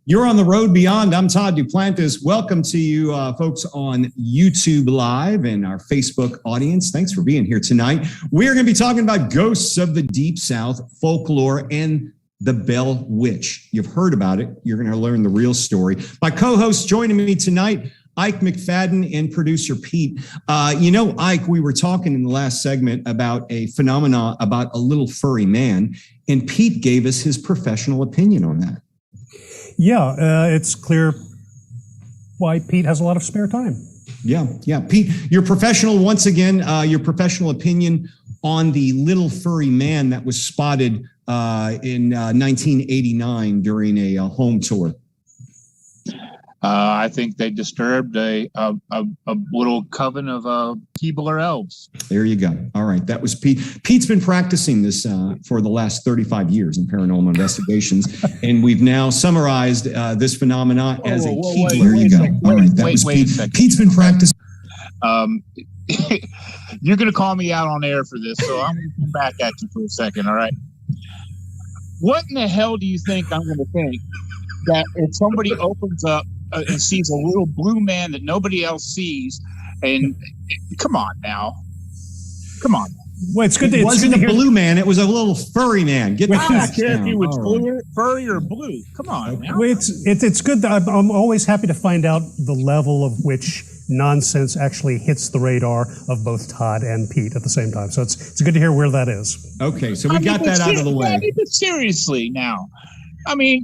You're on the road beyond. I'm Todd Duplantis. Welcome to you folks on YouTube Live and our Facebook audience. Thanks for being here tonight. We're going to be talking about ghosts of the Deep South, folklore, and the Bell Witch. You've heard about it. You're going to learn the real story. My co-hosts joining me tonight, Ike McFadden and producer Pete. Ike, we were talking in the last segment about a phenomenon about a little furry man, and Pete gave us his professional opinion on that. Yeah, it's clear why Pete has a lot of spare time. Yeah. Pete, your professional opinion on the little furry man that was spotted in 1989 during a home tour. I think they disturbed a little coven of Keebler elves. There you go. All right. That was Pete. Pete's been practicing this for the last 35 years in paranormal investigations, and we've now summarized this phenomenon as a Keebler. There you go. All right. That was Pete. Pete's been practicing. You're going to call me out on air for this, so I'm going to come back at you for a second. All right. What in the hell do you think I'm going to think that if somebody opens up and sees a little blue man that nobody else sees, and come on now. Well, it wasn't a blue man; it was a little furry man. Get the facts down. If he was furry or blue. Come on now. Well, it's good that I'm always happy to find out the level of which nonsense actually hits the radar of both Todd and Pete at the same time. So it's good to hear where that is. Okay, so we got that out of the way. But seriously now. I mean,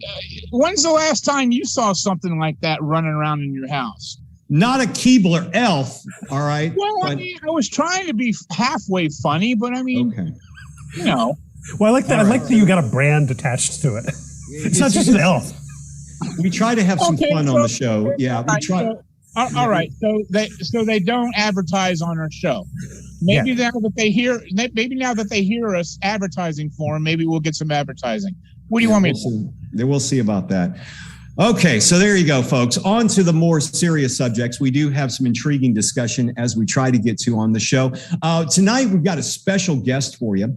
when's the last time you saw something like that running around in your house? Not a Keebler elf, all right? Well, I was trying to be halfway funny, but I mean, okay. Well, I like that. Right. I like that you got a brand attached to it. It's not just an elf. We try to have some fun on the show. Yeah, we try. All right. So they don't advertise on our show. Maybe now that they hear us advertising for them, maybe we'll get some advertising. What do you want me to do? We'll see about that. Okay, so there you go, folks. On to the more serious subjects. We do have some intriguing discussion as we try to get to on the show. Tonight, we've got a special guest for you.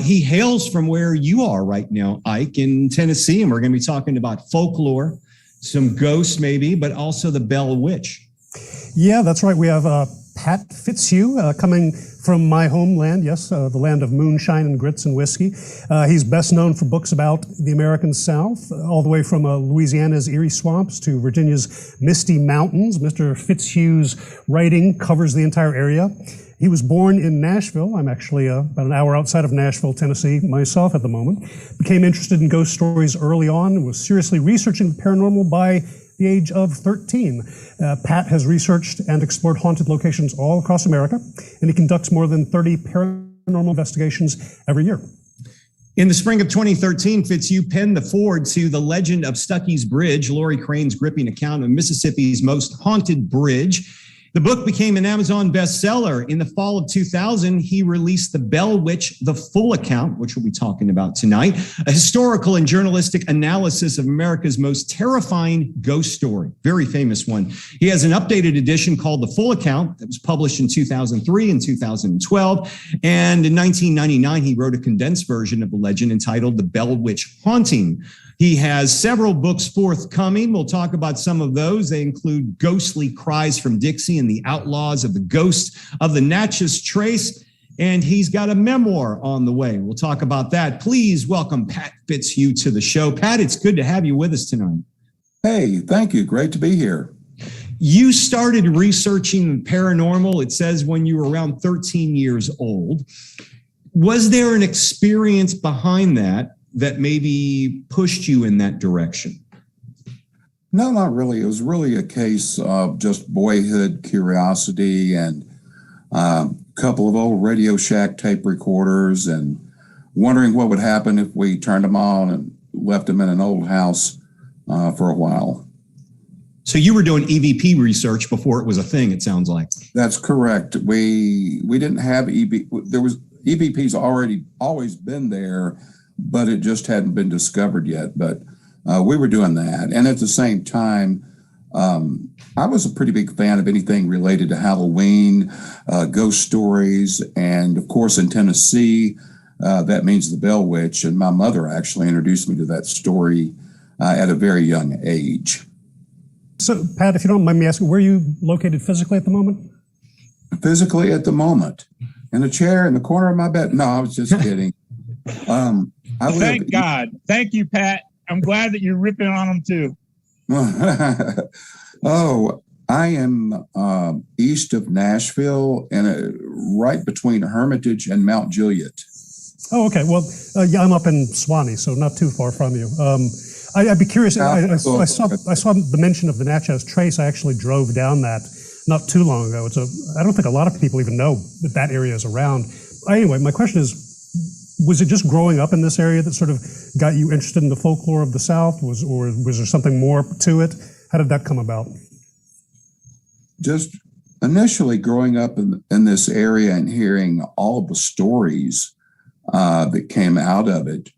He hails from where you are right now, Ike, in Tennessee, and we're going to be talking about folklore, some ghosts maybe, but also the Bell Witch. Yeah, that's right. We have Pat Fitzhugh coming from my homeland, the land of moonshine and grits and whiskey. He's best known for books about the American South, all the way from Louisiana's Erie swamps to Virginia's Misty Mountains. Mr. Fitzhugh's writing covers the entire area. He was born in Nashville. I'm actually about an hour outside of Nashville, Tennessee, myself at the moment. Became interested in ghost stories early on and was seriously researching the paranormal by the age of 13. Pat has researched and explored haunted locations all across America, and he conducts more than 30 paranormal investigations every year. In the spring of 2013, Fitzhugh penned the foreword to The Legend of Stuckey's Bridge, Laurie Crane's gripping account of Mississippi's most haunted bridge. The book became an Amazon bestseller. In the fall of 2000, he released The Bell Witch, the full account, which we'll be talking about tonight, a historical and journalistic analysis of America's most terrifying ghost story. Very famous one. He has an updated edition called The Full Account that was published in 2003 and 2012. And in 1999, he wrote a condensed version of the legend entitled The Bell Witch Haunting. He has several books forthcoming. We'll talk about some of those. They include Ghostly Cries from Dixie and the Outlaws of the Ghost of the Natchez Trace. And he's got a memoir on the way. We'll talk about that. Please welcome Pat Fitzhugh to the show. Pat, it's good to have you with us tonight. Hey, thank you. Great to be here. You started researching paranormal, it says, when you were around 13 years old. Was there an experience behind that maybe pushed you in that direction? No, not really. It was really a case of just boyhood curiosity and a couple of old Radio Shack tape recorders and wondering what would happen if we turned them on and left them in an old house for a while. So you were doing EVP research before it was a thing, it sounds like. That's correct. We didn't have there was EVP's always been there, but it just hadn't been discovered yet. But we were doing that. And at the same time, I was a pretty big fan of anything related to Halloween, ghost stories, and of course in Tennessee, that means the Bell Witch. And my mother actually introduced me to that story at a very young age. So, Pat, if you don't mind me asking, where are you located physically at the moment? Physically at the moment, in a chair in the corner of my bed. No, I was just kidding. Thank God. Thank you, Pat. I'm glad that you're ripping on them too. Oh, I am east of Nashville and right between Hermitage and Mount Juliet. Oh, okay. Well, yeah, I'm up in Swanee, so not too far from you. I'd be curious. I saw the mention of the Natchez Trace. I actually drove down that not too long ago. I don't think a lot of people even know that area is around. Anyway, my question is, was it just growing up in this area that sort of got you interested in the folklore of the South? Or was there something more to it? How did that come about? Just initially growing up in this area and hearing all of the stories that came out of it.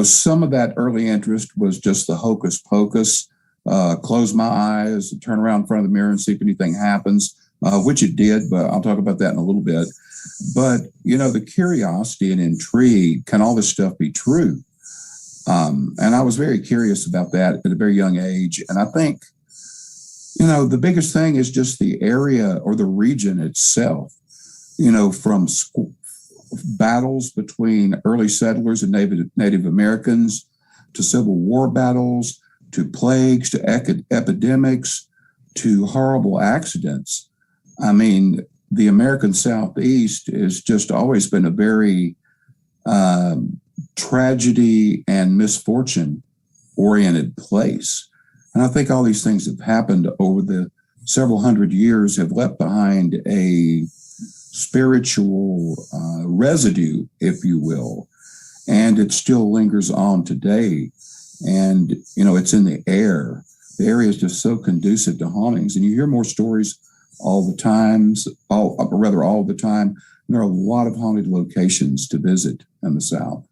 Some of that early interest was just the hocus pocus, close my eyes, turn around in front of the mirror and see if anything happens, which it did, but I'll talk about that in a little bit. But, the curiosity and intrigue, can all this stuff be true? And I was very curious about that at a very young age. And I think, the biggest thing is just the area or the region itself, from battles between early settlers and Native Americans to Civil War battles, to plagues, to epidemics, to horrible accidents. I mean, the American Southeast has just always been a very tragedy and misfortune oriented place. And I think all these things that have happened over the several hundred years have left behind a spiritual residue, if you will, and it still lingers on today. And, it's in the air. The area is just so conducive to hauntings, and you hear more stories all the time. There are a lot of haunted locations to visit in the South.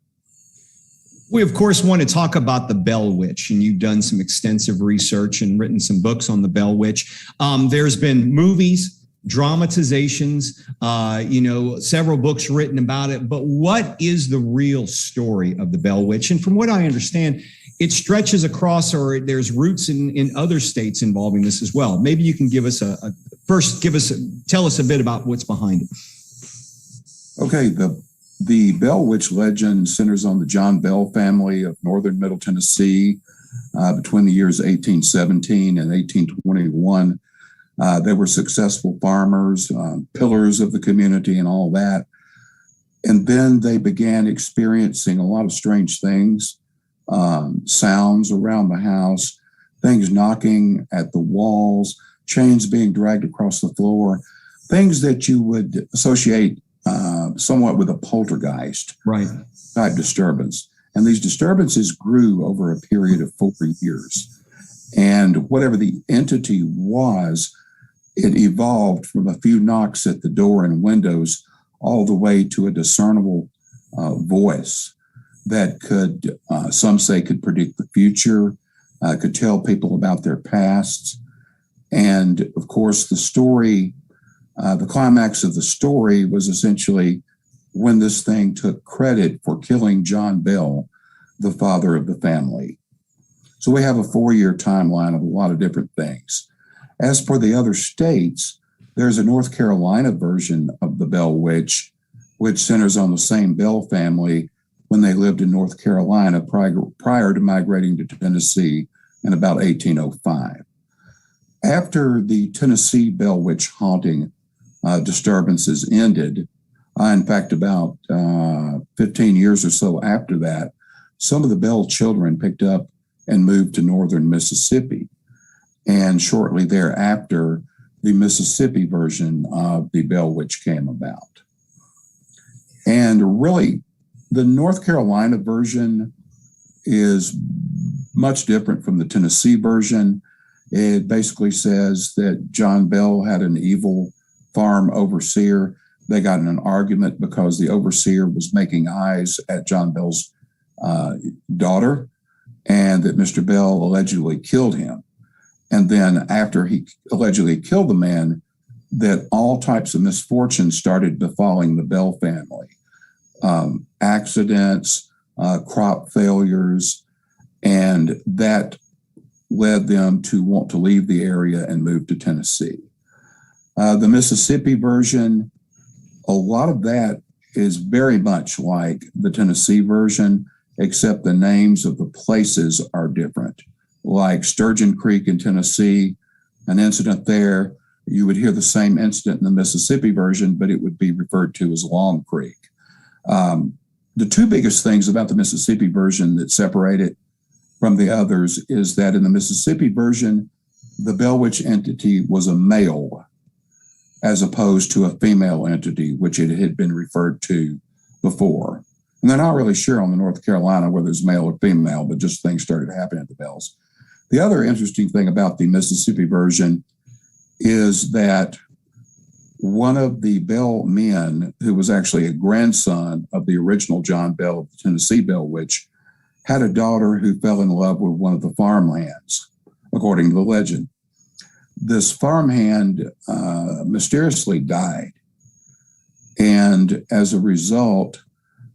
We, of course, want to talk about the Bell Witch, and you've done some extensive research and written some books on the Bell Witch. There's been movies, dramatizations, several books written about it. But what is the real story of the Bell Witch? And from what I understand, it stretches across, or there's roots in other states involving this as well. Maybe you can give us tell us a bit about what's behind it. Okay, the Bell Witch legend centers on the John Bell family of northern Middle Tennessee between the years 1817 and 1821. They were successful farmers, pillars of the community and all that. And then they began experiencing a lot of strange things, sounds around the house, things knocking at the walls, chains being dragged across the floor, things that you would associate somewhat with a poltergeist type disturbance. And these disturbances grew over a period of 4 years. And whatever the entity was, it evolved from a few knocks at the door and windows all the way to a discernible voice that could, some say, could predict the future, could tell people about their pasts. And of course, the story, the climax of the story was essentially when this thing took credit for killing John Bell, the father of the family. So we have a 4-year timeline of a lot of different things. As for the other states, there's a North Carolina version of the Bell Witch, which centers on the same Bell family when they lived in North Carolina prior to migrating to Tennessee in about 1805. After the Tennessee Bell Witch haunting disturbances ended, in fact, about 15 years or so after that, some of the Bell children picked up and moved to northern Mississippi. And shortly thereafter, the Mississippi version of the Bell Witch came about. And really, the North Carolina version is much different from the Tennessee version. It basically says that John Bell had an evil farm overseer. They got in an argument because the overseer was making eyes at John Bell's daughter, and that Mr. Bell allegedly killed him. And then after he allegedly killed the man, that all types of misfortunes started befalling the Bell family. Accidents, crop failures, and that led them to want to leave the area and move to Tennessee. The Mississippi version, a lot of that is very much like the Tennessee version, except the names of the places are different. Like Sturgeon Creek in Tennessee, an incident there, you would hear the same incident in the Mississippi version, but it would be referred to as Long Creek. The two biggest things about the Mississippi version that separate it from the others is that in the Mississippi version, the Bell Witch entity was a male as opposed to a female entity, which it had been referred to before. And they're not really sure on the North Carolina whether it's male or female, but just things started happening at the Bells. The other interesting thing about the Mississippi version is that one of the Bell men, who was actually a grandson of the original John Bell of the Tennessee Bell Witch, had a daughter who fell in love with one of the farmhands, according to the legend. This farmhand mysteriously died. And as a result,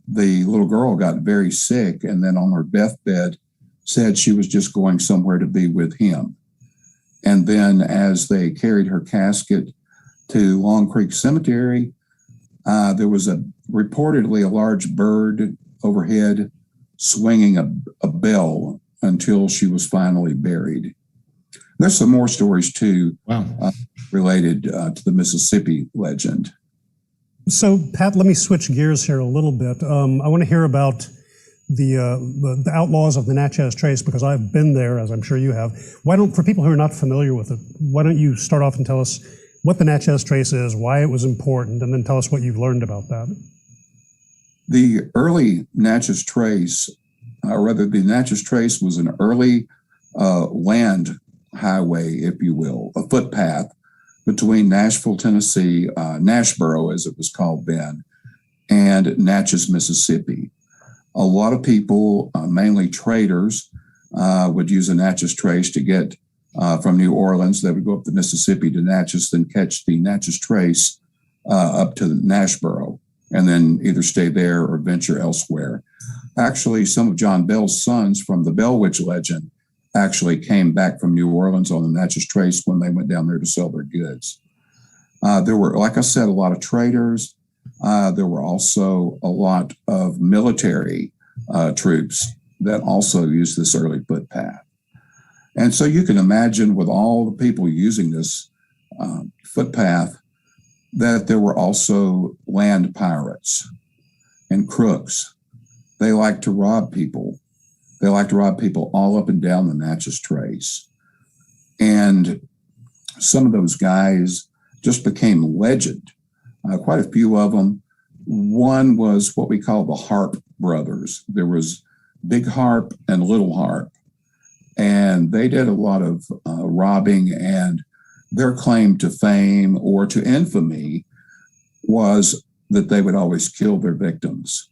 the little girl got very sick, and then on her deathbed said she was just going somewhere to be with him. And then as they carried her casket to Long Creek Cemetery, there was reportedly a large bird overhead swinging a bell until she was finally buried. There's some more stories too. Wow. Related to the Mississippi legend. So, Pat, let me switch gears here a little bit. I want to hear about the Outlaws of the Natchez Trace, because I've been there, as I'm sure you have. For people who are not familiar with it, why don't you start off and tell us what the Natchez Trace is, why it was important, and then tell us what you've learned about that. The early Natchez Trace, or rather the Natchez Trace, was an early land highway, if you will, a footpath between Nashville, Tennessee, Nashboro, as it was called then, and Natchez, Mississippi. A lot of people, mainly traders, would use a Natchez Trace to get from New Orleans. They would go up the Mississippi to Natchez, then catch the Natchez Trace up to Nashboro, and then either stay there or venture elsewhere. Actually, some of John Bell's sons from the Bell Witch legend actually came back from New Orleans on the Natchez Trace when they went down there to sell their goods. There were, like I said, a lot of traders. There were also a lot of military troops that also used this early footpath. And so you can imagine, with all the people using this footpath, that there were also land pirates and crooks. They like to rob people. They like to rob people all up and down the Natchez Trace. And some of those guys just became legend. Quite a few of them. One was what we call the Harp brothers. There was Big Harp and Little Harp. And they did a lot of robbing, and their claim to fame or to infamy was that they would always kill their victims.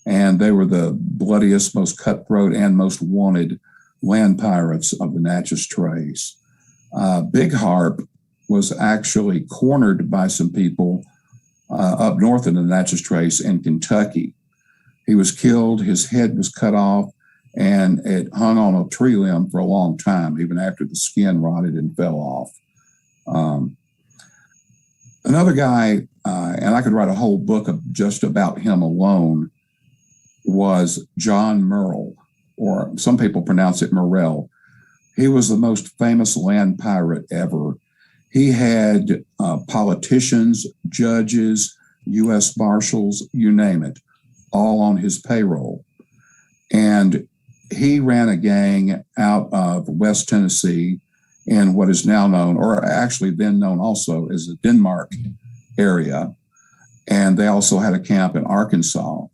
And they were the bloodiest, most cutthroat, and most wanted land pirates of the Natchez Trace. Big Harp was actually cornered by some people up north in the Natchez Trace in Kentucky. He was killed, his head was cut off, and it hung on a tree limb for a long time, even after the skin rotted and fell off. Another guy, and I could write a whole book just about him alone, was John Merle, or some people pronounce it Morrell. He was the most famous land pirate ever. He had politicians, judges, U.S. marshals, you name it, all on his payroll. And he ran a gang out of West Tennessee in what is now known, or actually then known also, as the Denmark area. And they also had a camp in Arkansas.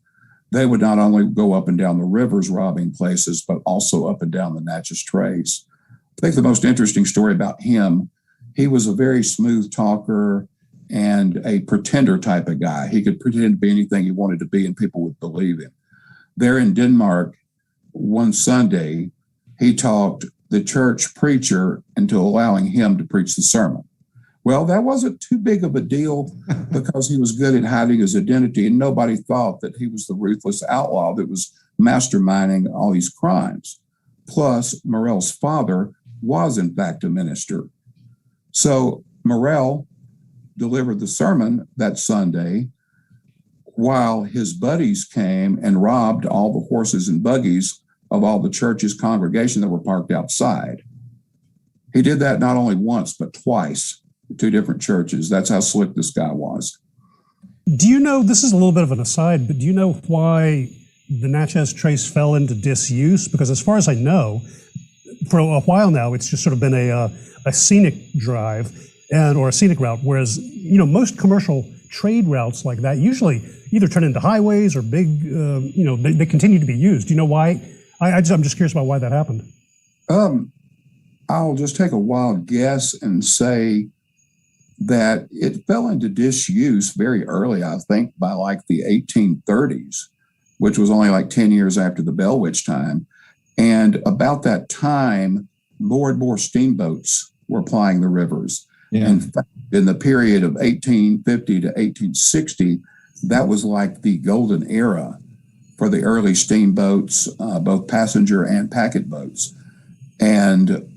They would not only go up and down the rivers robbing places, but also up and down the Natchez Trace. I think the most interesting story about him, he was a very smooth talker and a pretender type of guy. He could pretend to be anything he wanted to be, and people would believe him. There in Denmark, one Sunday, he talked the church preacher into allowing him to preach the sermon. Well, that wasn't too big of a deal because he was good at hiding his identity, and nobody thought that he was the ruthless outlaw that was masterminding all these crimes. Plus, Morrell's father was, in fact, a minister. So Morrell delivered the sermon that Sunday while his buddies came and robbed all the horses and buggies of all the church's congregation that were parked outside. He did that not only once, but twice. Two different churches. That's how slick this guy was. Do you know, this is a little bit of an aside, but do you know why the Natchez Trace fell into disuse? Because as far as I know, for a while now, it's just sort of been a scenic drive or a scenic route, whereas, most commercial trade routes like that usually either turn into highways or big, they continue to be used. Do you know why? I'm just curious about why that happened. I'll just take a wild guess and say that it fell into disuse very early, I think, by like the 1830s, which was only like 10 years after the Bell Witch time. And about that time, more and more steamboats were plying the rivers. Yeah. In fact, in the period of 1850 to 1860, that was like the golden era for the early steamboats, both passenger and packet boats. And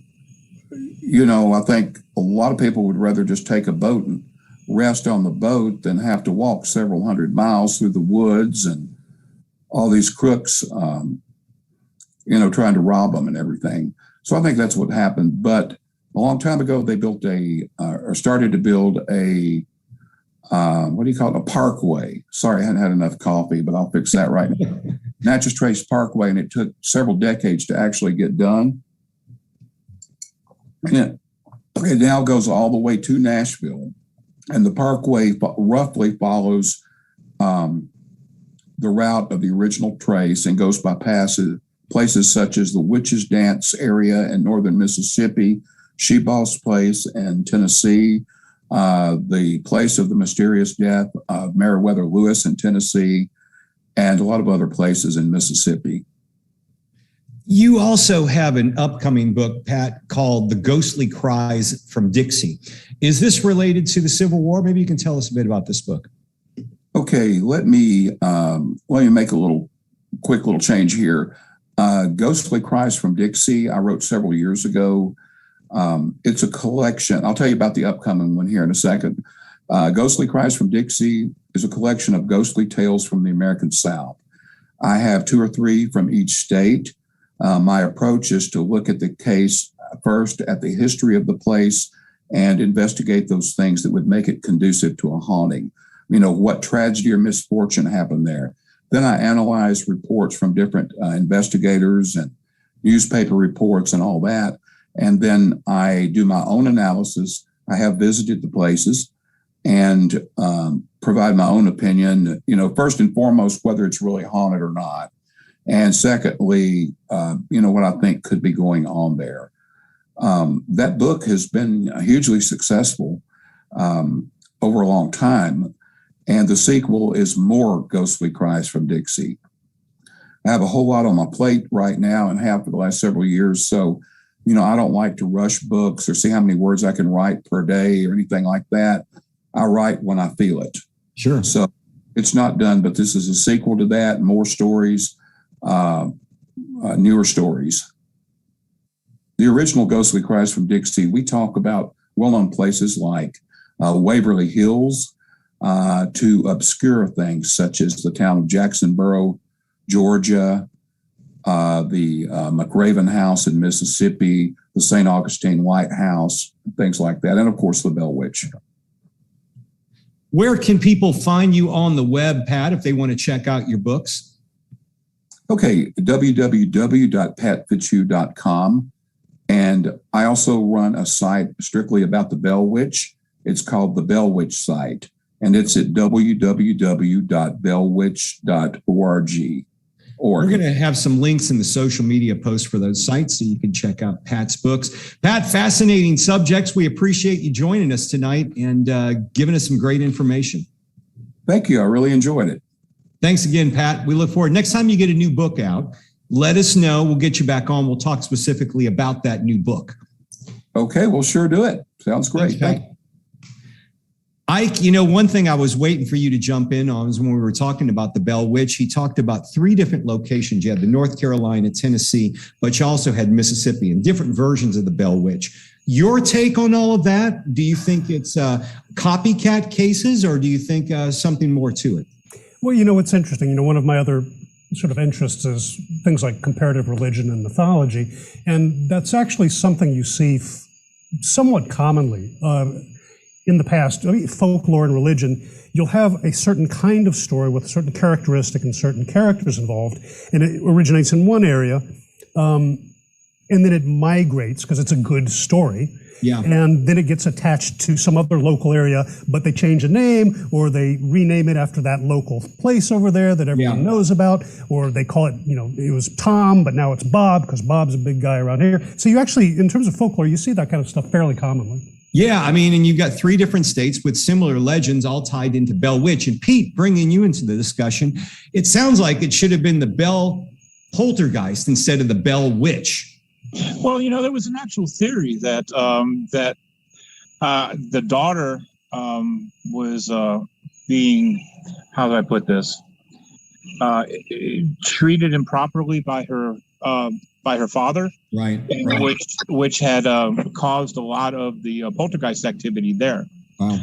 I think a lot of people would rather just take a boat and rest on the boat than have to walk several hundred miles through the woods and all these crooks, trying to rob them and everything. So I think that's what happened. But a long time ago, they built started to build a parkway. Sorry, I hadn't had enough coffee, but I'll fix that right now. Natchez Trace Parkway, and it took several decades to actually get done. And it now goes all the way to Nashville, and the parkway roughly follows the route of the original trace and goes by places such as the Witches Dance area in northern Mississippi, Sheball's Place in Tennessee, the place of the mysterious death of Meriwether Lewis in Tennessee, and a lot of other places in Mississippi. You also have an upcoming book, Pat, called The Ghostly Cries from Dixie. Is this related to the Civil War? Maybe you can tell us a bit about this book. Okay, let me make a quick little change here. Ghostly Cries from Dixie, I wrote several years ago. It's a collection. I'll tell you about the upcoming one here in a second. Ghostly Cries from Dixie is a collection of ghostly tales from the American South. I have 2 or 3 from each state. My approach is to look at the case first, at the history of the place, and investigate those things that would make it conducive to a haunting. What tragedy or misfortune happened there. Then I analyze reports from different investigators and newspaper reports and all that. And then I do my own analysis. I have visited the places and provide my own opinion, first and foremost, whether it's really haunted or not. And secondly, what I think could be going on there. That book has been hugely successful over a long time. And the sequel is more Ghostly Cries from Dixie. I have a whole lot on my plate right now and have for the last several years. So, I don't like to rush books or see how many words I can write per day or anything like that. I write when I feel it. Sure. So it's not done, but this is a sequel to that, more stories, newer stories. The original Ghostly Cries from Dixie, we talk about well-known places like Waverly Hills, to obscure things such as the town of Jacksonboro, Georgia, the McRaven House in Mississippi, the St. Augustine White House, things like that, and of course the Bell Witch. Where can people find you on the web, Pat, if they want to check out your books? Okay, www.patfitzhugh.com. And I also run a site strictly about the Bell Witch. It's called the Bell Witch site, and it's at www.bellwitch.org. We're going to have some links in the social media posts for those sites so you can check out Pat's books. Pat, fascinating subjects. We appreciate you joining us tonight and giving us some great information. Thank you. I really enjoyed it. Thanks again, Pat. We look forward. Next time you get a new book out, let us know. We'll get you back on. We'll talk specifically about that new book. Okay, we'll sure do it. Sounds great. Thanks, Ike, one thing I was waiting for you to jump in on is when we were talking about the Bell Witch. He talked about 3 different locations. You had the North Carolina, Tennessee, but you also had Mississippi and different versions of the Bell Witch. Your take on all of that? Do you think it's copycat cases, or do you think something more to it? Well, it's interesting. One of my other sort of interests is things like comparative religion and mythology, and that's actually something you see somewhat commonly. In the past, folklore and religion, you'll have a certain kind of story with a certain characteristic and certain characters involved, and it originates in one area, and then it migrates because it's a good story. Yeah. And then it gets attached to some other local area, but they change a name or they rename it after that local place over there that everyone knows about, or they call it, it was Tom, but now it's Bob because Bob's a big guy around here. So you actually, in terms of folklore, you see that kind of stuff fairly commonly. Yeah, and you've got 3 different states with similar legends all tied into Bell Witch. And Pete, bringing you into the discussion, it sounds like it should have been the Bell Poltergeist instead of the Bell Witch. Well, there was an actual theory that the daughter was being, how do I put this, treated improperly by her father, right? Which had caused a lot of the poltergeist activity there. Wow.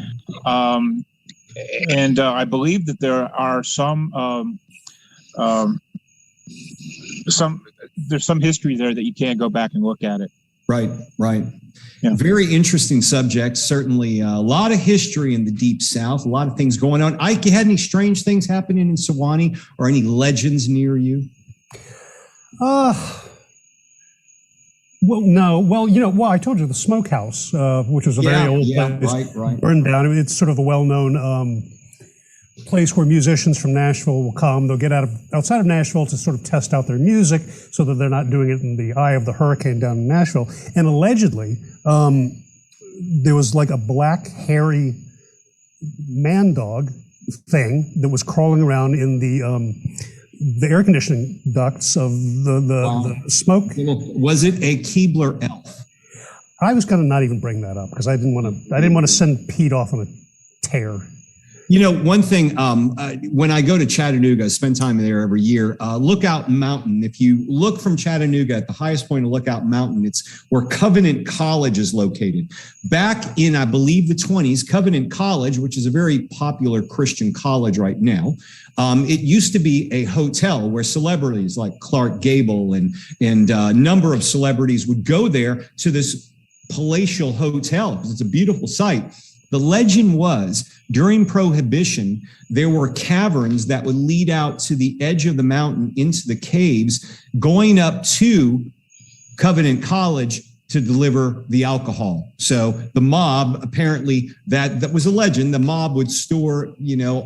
And I believe that there are there's some history there that you can't go back and look at it. Right. Yeah. Very interesting subject. Certainly a lot of history in the Deep South, a lot of things going on. Ike, you had any strange things happening in Sewanee or any legends near you? Well, no. Well, I told you the smokehouse, which was a very old place, right. burned down. It's sort of a well-known place where musicians from Nashville will come. They'll get outside of Nashville to sort of test out their music so that they're not doing it in the eye of the hurricane down in Nashville. And allegedly, there was like a black, hairy man dog thing that was crawling around in the air conditioning ducts of the smoke. Was it a Keebler elf? I was going to not even bring that up because I didn't want to send Pete off on a tear. One thing, when I go to Chattanooga, I spend time there every year, Lookout Mountain. If you look from Chattanooga at the highest point of Lookout Mountain, it's where Covenant College is located. Back in, I believe, the 1920s, Covenant College, which is a very popular Christian college right now, it used to be a hotel where celebrities like Clark Gable and a number of celebrities would go there to this palatial hotel because it's a beautiful site. The legend was during Prohibition, there were caverns that would lead out to the edge of the mountain into the caves, going up to Covenant College to deliver the alcohol. So the mob, apparently that was a legend. The mob would store,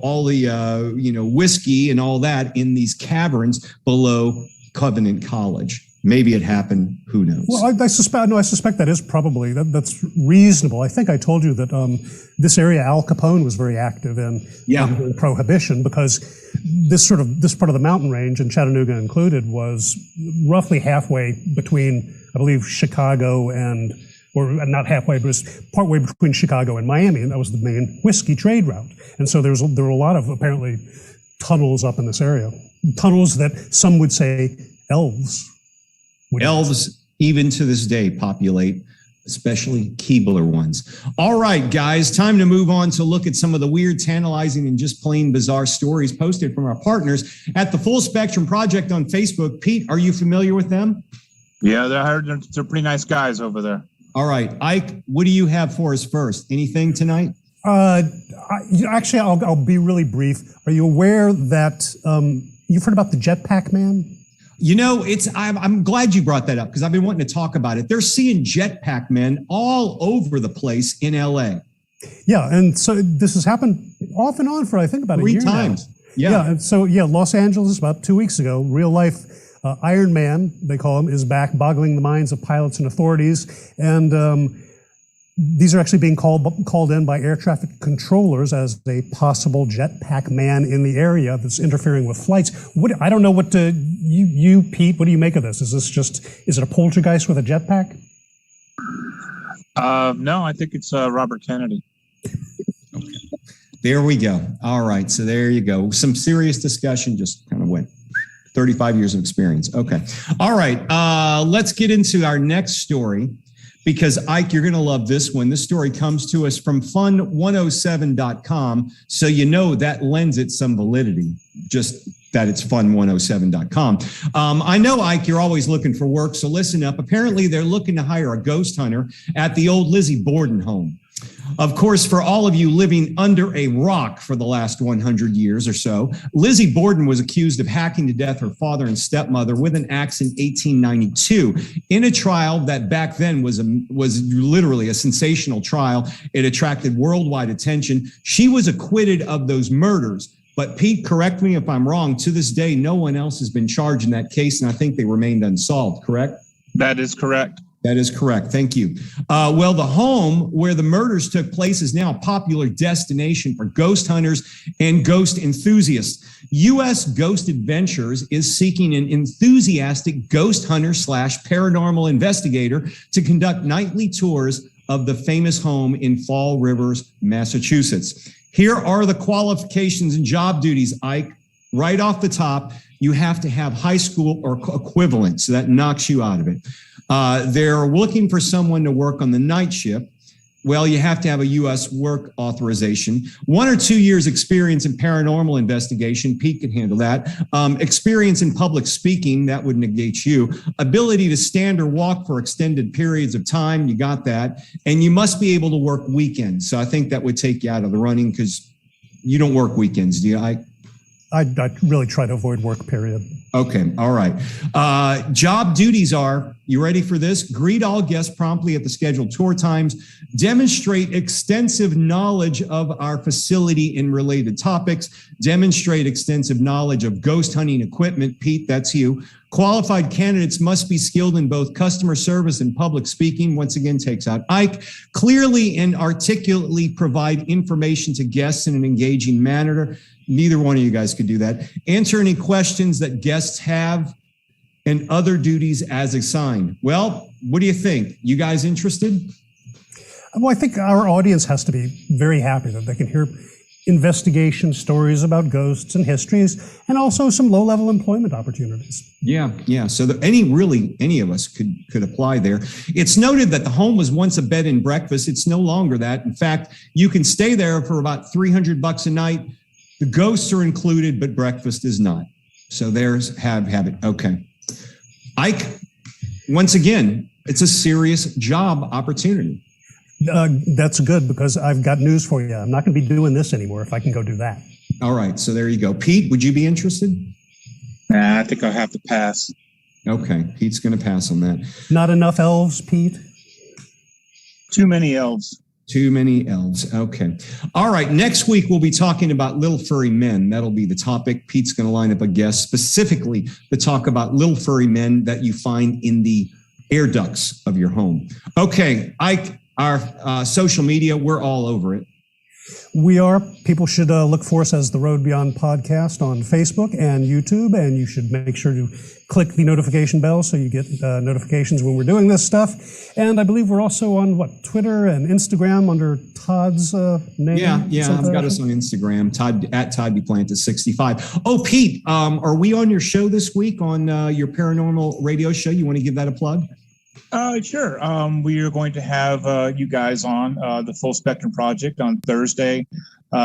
all the, whiskey and all that in these caverns below Covenant College. Maybe it happened. Who knows? Well, I suspect that is probably that's reasonable. I think I told you that this area, Al Capone was very active in Prohibition because this part of the mountain range, and Chattanooga included, was roughly halfway between, I believe, Chicago or not halfway, but it was partway between Chicago and Miami, and that was the main whiskey trade route. And so there were a lot of apparently tunnels up in this area, tunnels that some would say elves. Elves, even to this day, populate, especially Keebler ones. All right, guys, time to move on to look at some of the weird, tantalizing, and just plain bizarre stories posted from our partners at the Full Spectrum Project on Facebook. Pete, are you familiar with them? Yeah, they're pretty nice guys over there. All right, Ike, what do you have for us first? Anything tonight? Actually, I'll be really brief. Are you aware that you've heard about the Jetpack Man? I'm glad you brought that up because I've been wanting to talk about it. They're seeing jetpack men all over the place in LA. Yeah, and so this has happened off and on for I think about 3 a year times. now. Yeah. And so Los Angeles about 2 weeks ago, real life Iron Man, they call him, is back, boggling the minds of pilots and authorities. And These are actually being called in by air traffic controllers as a possible jetpack man in the area that's interfering with flights. I don't know what you, Pete, what do you make of this? Is it a poltergeist with a jetpack? No, I think it's Robert Kennedy. Okay. There we go. All right. So there you go. Some serious discussion just kind of went. 35 years of experience. Okay. All right. Let's get into our next story because, Ike, you're going to love this one. This story comes to us from fun107.com. So you know that lends it some validity, just that it's fun107.com. I know, Ike, you're always looking for work, so listen up. Apparently, they're looking to hire a ghost hunter at the old Lizzie Borden home. Of course, for all of you living under a rock for the last 100 years or so, Lizzie Borden was accused of hacking to death her father and stepmother with an axe in 1892 in a trial that back then was literally a sensational trial. It attracted worldwide attention. She was acquitted of those murders. But Pete, correct me if I'm wrong, to this day, no one else has been charged in that case, and I think they remained unsolved, correct? That is correct. That is correct. Thank you. Well, the home where the murders took place is now a popular destination for ghost hunters and ghost enthusiasts. U.S. Ghost Adventures is seeking an enthusiastic ghost hunter / paranormal investigator to conduct nightly tours of the famous home in Fall Rivers, Massachusetts. Here are the qualifications and job duties, Ike. Right off the top, you have to have high school or equivalent, so that knocks you out of it. They're looking for someone to work on the night shift. Well, you have to have a U.S. work authorization, 1 or 2 years experience in paranormal investigation. Pete can handle that. Experience in public speaking, that would negate you. Ability to stand or walk for extended periods of time, you got that. And you must be able to work weekends. So I think that would take you out of the running because you don't work weekends, do you? I really try to avoid work, period. Okay. All right. Job duties are, you ready for this? Greet all guests promptly at the scheduled tour times. Demonstrate extensive knowledge of our facility in related topics. Demonstrate extensive knowledge of ghost hunting equipment. Pete, that's you. Qualified candidates must be skilled in both customer service and public speaking. Once again, takes out Ike. Clearly and articulately provide information to guests in an engaging manner. Neither one of you guys could do that. Answer any questions that guests have and other duties as assigned. Well, what do you think? You guys interested? Well, I think our audience has to be very happy that they can hear investigation stories about ghosts and histories, and also some low-level employment opportunities. Yeah. So any of us could apply there. It's noted that the home was once a bed and breakfast. It's no longer that. In fact, you can stay there for about $300 a night. The ghosts are included, but breakfast is not. So there's have it. Okay. Ike, once again, it's a serious job opportunity. That's good because I've got news for you. I'm not going to be doing this anymore if I can go do that. All right. So there you go. Pete, would you be interested? Nah, I think I'll have to pass. Okay. Pete's going to pass on that. Not enough elves, Pete? Too many elves. Too many elves. Okay. All right. Next week, we'll be talking about Little Furry Men. That'll be the topic. Pete's going to line up a guest specifically to talk about little furry men that you find in the air ducts of your home. Okay. Ike, our social media, we're all over it. We are. People should look for us as The Road Beyond Podcast on Facebook and YouTube, and you should make sure to click the notification bell so you get notifications when we're doing this stuff. And I believe we're also on, Twitter and Instagram under Todd's name? Yeah, I've got us on Instagram, Todd @ToddDuplantis65. Oh, Pete, are we on your show this week on your paranormal radio show? You want to give that a plug? Sure. We are going to have you guys on the Full Spectrum Project on Thursday,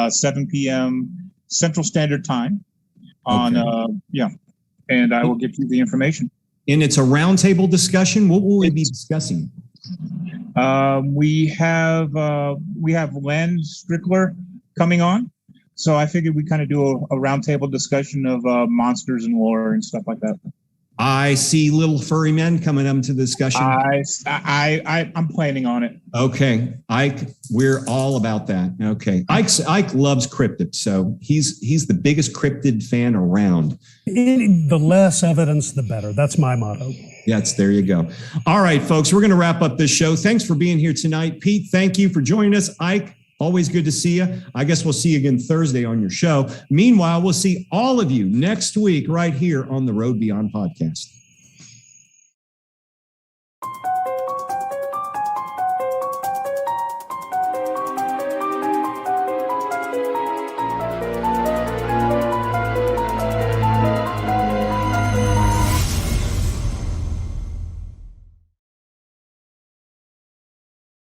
7 p.m. Central Standard Time. And I will give you the information. And it's a roundtable discussion. What will we be discussing? We have Len Strickler coming on, so I figured we kind of do a roundtable discussion of monsters and lore and stuff like that. I see Little Furry Men coming up to the discussion. I'm planning on it. Okay, Ike, we're all about that. Okay, Ike loves cryptids, so he's the biggest cryptid fan around. The less evidence, the better. That's my motto. Yes, there you go. All right, folks, we're going to wrap up this show. Thanks for being here tonight. Pete, thank you for joining us. Ike, always good to see you. I guess we'll see you again Thursday on your show. Meanwhile, we'll see all of you next week right here on the Road Beyond podcast.